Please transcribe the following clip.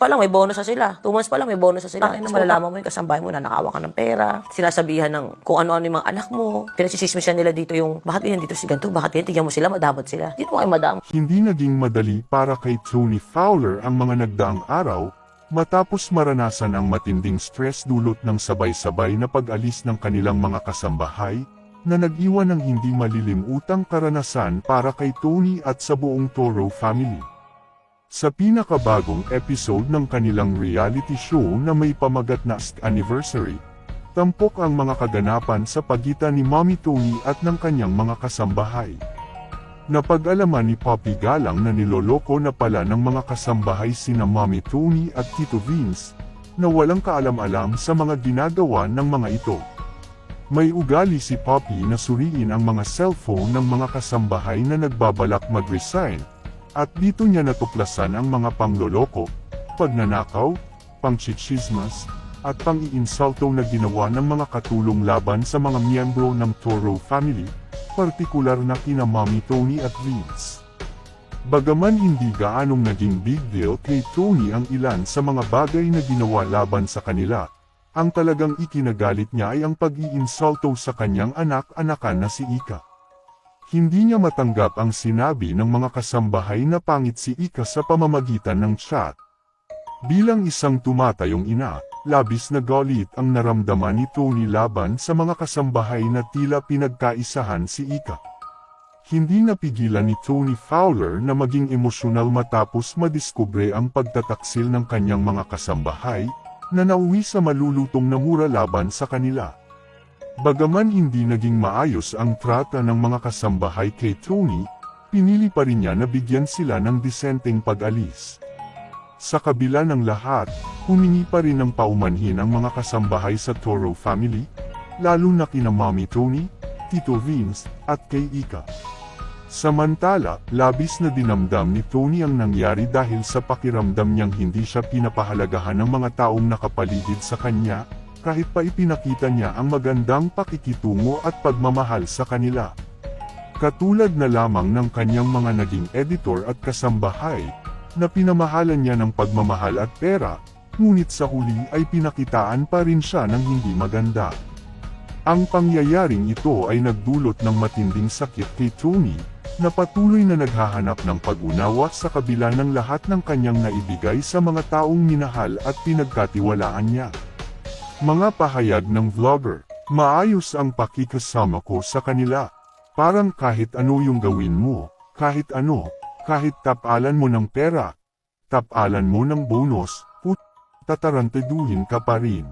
pa lang may bonus na sila. 2 months pa lang may bonus na sila. Bakit na malalaman mo yung kasambahay mo na nakawa ka ng pera. Sinasabihan ng kung ano-ano yung mga anak mo. Pinagsisismisan nila dito yung, bakit ganyan dito si ganito? Bakit ganyan? Tignan mo sila, madamot sila. Dito kayo madamot. Hindi naging madali para kay Tony Fowler ang mga nagdaang araw, matapos maranasan ang matinding stress dulot ng sabay-sabay na pag-alis ng kanilang mga kasambahay, na nag-iwan ng hindi malilimutang karanasan para kay Tony at sa buong Toro family. Sa pinakabagong episode ng kanilang reality show na may pamagat na anniversary, tampok ang mga kaganapan sa pagitan ni Mommy Tony at ng kanyang mga kasambahay. Napag-alaman ni Poppy Galang na niloloko na pala ng mga kasambahay sina Mommy Tony at Tito Vince, na walang kaalam-alam sa mga ginagawa ng mga ito. May ugali si Poppy na suriin ang mga cellphone ng mga kasambahay na nagbabalak mag-resign, at dito niya natuklasan ang mga pangloloko, pagnanakaw, pangchichismas, at pang-iinsulto na ginawa ng mga katulong laban sa mga miyembro ng Toro family, partikular na kina Mommy Tony at Vince. Bagaman hindi gaanong naging big deal kay Tony ang ilan sa mga bagay na ginawa laban sa kanila, ang talagang ikinagalit niya ay ang pag-iinsulto sa kanyang anak-anakan na si Ika. Hindi niya matanggap ang sinabi ng mga kasambahay na pangit si Ika sa pamamagitan ng chat. Bilang isang tumatayong ina, labis na galit ang naramdaman ni Tony laban sa mga kasambahay na tila pinagkaisahan si Ika. Hindi napigilan ni Tony Fowler na maging emosyonal matapos madiskubre ang pagtataksil ng kanyang mga kasambahay, na nauwi sa malulutong na mura laban sa kanila. Bagaman hindi naging maayos ang trata ng mga kasambahay kay Tony, pinili pa rin niya na bigyan sila ng disenteng pag-alis. Sa kabila ng lahat, humingi pa rin ng paumanhin ang mga kasambahay sa Toro family, lalo na kina Mommy Tony, Tito Vince, at kay Ika. Samantala, labis na dinamdam ni Tony ang nangyari dahil sa pakiramdam niyang hindi siya pinapahalagahan ng mga taong nakapaligid sa kanya, kahit pa ipinakita niya ang magandang pakikitungo at pagmamahal sa kanila. Katulad na lamang ng kanyang mga naging editor at kasambahay, na pinamahalan niya ng pagmamahal at pera, ngunit sa huli ay pinakitaan pa rin siya ng hindi maganda. Ang pangyayaring ito ay nagdulot ng matinding sakit kay Tony, na patuloy na naghahanap ng pag-unawa sa kabila ng lahat ng kanyang naibigay sa mga taong minahal at pinagkatiwalaan niya. Mga pahayag ng vlogger, maayos ang pakikasama ko sa kanila. Parang kahit ano yung gawin mo, kahit ano, kahit tapalan mo ng pera, tapalan mo ng bonus, tatarantaduhin ka pa rin.